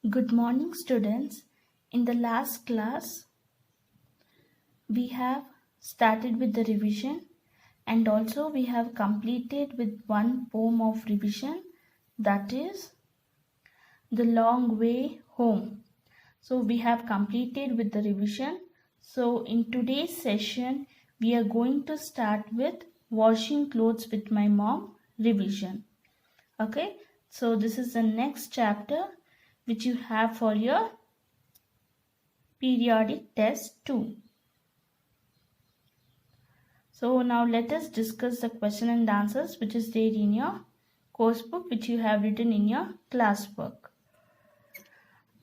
Good morning, students. In the last class, we have started with the revision and also we have completed with one poem of revision, that is The Long Way Home. So we have completed with the revision. So in today's session, we are going to start with Washing Clothes with My Mom revision. Okay, so this is the next chapter which you have for your periodic test 2. So now let us discuss the question and answers which is there in your course book which you have written in your classwork.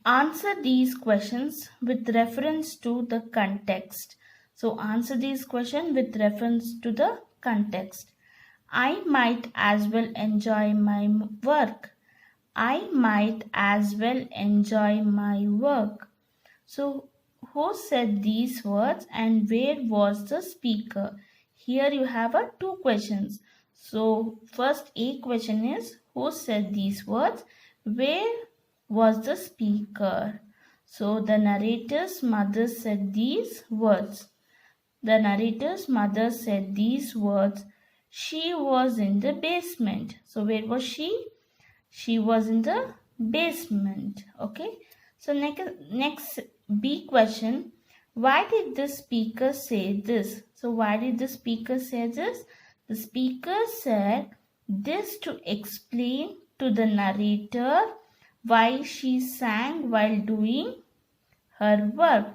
Answer these questions with reference to the context. So answer these questions with reference to the context. I might as well enjoy my work. I might as well enjoy my work. So who said these words and where was the speaker? Here you have two questions. So first A question is who said these words? Where was the speaker? So the narrator's mother said these words. The narrator's mother said these words. She was in the basement. So where was she? She was in the basement. Okay. So next B question. Why did the speaker say this? So why did the speaker say this? The speaker said this to explain to the narrator why she sang while doing her work.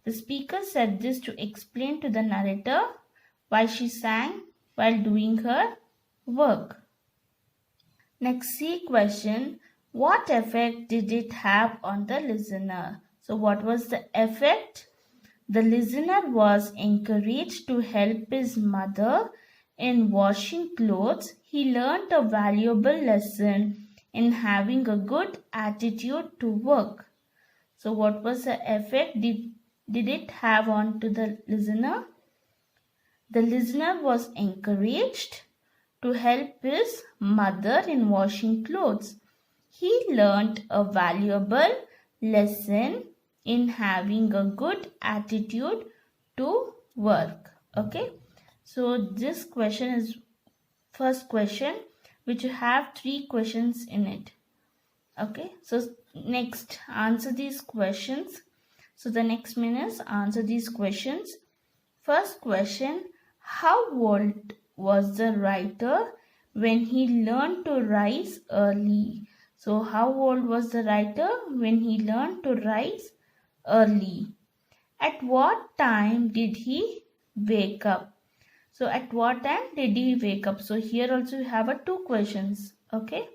The speaker said this to explain to the narrator why she sang while doing her work. Next C question. What effect did it have on the listener? So what was the effect? The listener was encouraged to help his mother in washing clothes. He learned a valuable lesson in having a good attitude to work. So what was the effect did it have on to the listener? The listener was encouraged to help his mother in washing clothes. He learned a valuable lesson in having a good attitude to work. Okay, so this question is first question which you have 3 questions in it. Okay, so next answer these questions. So the next minute is answer these questions. First question, how old was the writer when he learned to rise early? So how old was the writer when he learned to rise early? At what time did he wake up? So at what time did he wake up? So here also you have 2 questions. Okay.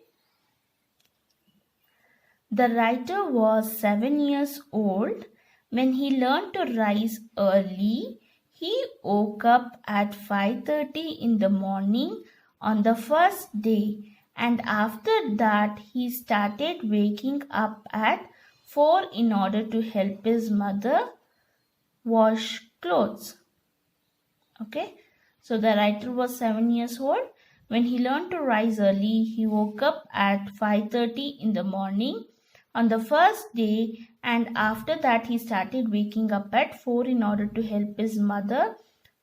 The writer was 7 years old when he learned to rise early. He woke up at 5:30 in the morning on the first day, and after that he started waking up at 4 in order to help his mother wash clothes. Okay, so the writer was 7 years old. When he learned to rise early, he woke up at 5:30 in the morning on the first day, and after that he started waking up at 4 in order to help his mother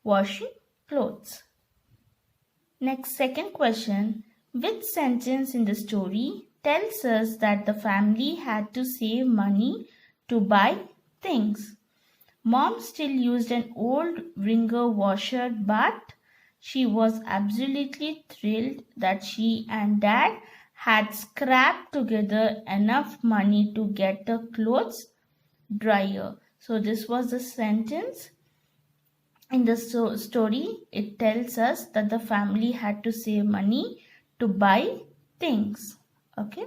washing clothes. Next, second question. Which sentence in the story tells us that the family had to save money to buy things? Mom still used an old wringer washer, but she was absolutely thrilled that she and Dad had scrapped together enough money to get a clothes dryer. So this was the sentence in the story. It tells us that the family had to save money to buy things. Okay.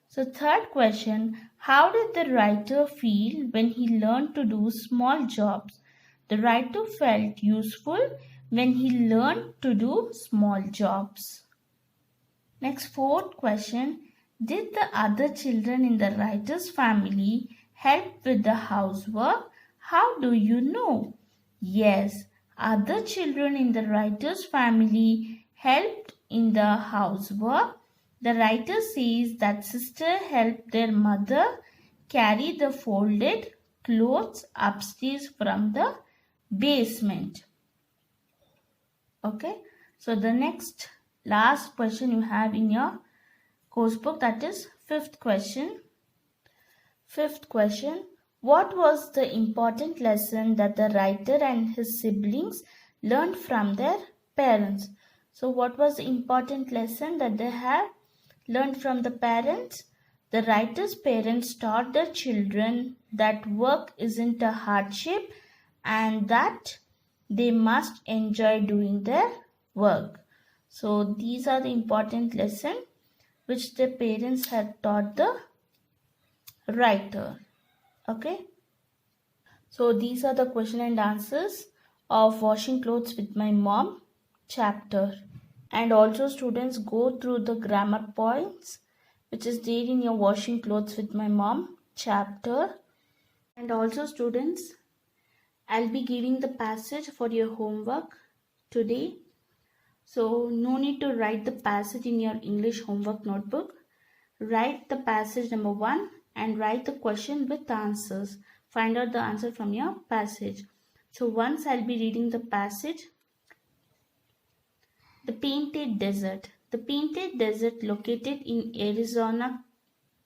So third question, how did the writer feel when he learned to do small jobs? The writer felt useful when he learned to do small jobs. Next, fourth question, did the other children in the writer's family help with the housework? How do you know? Yes, other children in the writer's family helped in the housework. The writer says that sister helped their mother carry the folded clothes upstairs from the basement. Okay, so the next last question you have in your course book, that is fifth question. Fifth question, what was the important lesson that the writer and his siblings learned from their parents? So what was the important lesson that they have learned from the parents? The writer's parents taught their children that work isn't a hardship and that they must enjoy doing their work. So these are the important lessons which the parents had taught the writer. Okay, so these are the question and answers of washing clothes with my mom chapter. And also students, go through the grammar points which is there in your washing clothes with my mom chapter. And also students, I'll be giving the passage for your homework today. So no need to write the passage in your English homework notebook. Write the passage number 1 and write the question with answers. Find out the answer from your passage. So once I'll be reading the passage. The Painted Desert. The Painted Desert, located in Arizona,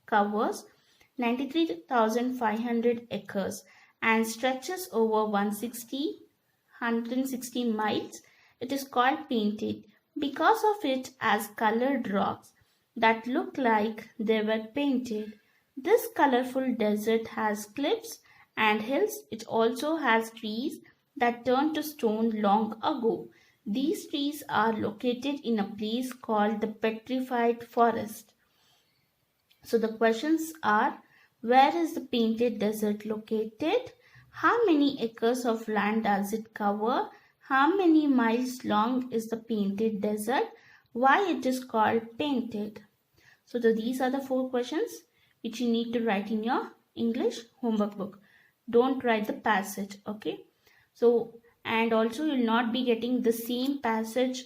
covers 93,500 acres and stretches over 160 miles. It is called Painted because of it has colored rocks that look like they were painted. This colorful desert has cliffs and hills. It also has trees that turned to stone long ago. These trees are located in a place called the Petrified Forest. So the questions are, where is the Painted Desert located? How many acres of land does it cover? How many miles long is the Painted Desert? Why it is called painted? So these are the 4 questions which you need to write in your English homework book. Don't write the passage, okay? So, and also you will not be getting the same passage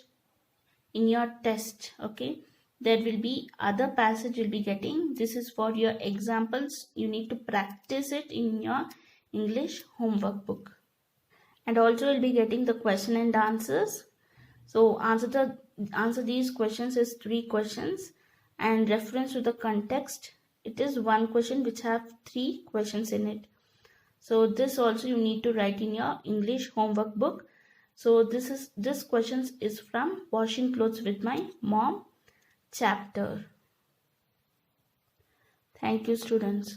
in your test, okay? There will be other passage you'll be getting. This is for your examples. You need to practice it in your English homework book. And also you'll be getting the question and answers. So answer these questions is 3 questions, and reference to the context, it is 1 question which have 3 questions in it. So this also you need to write in your English homework book. So this questions is from Washing Clothes with My Mom chapter. Thank you, students.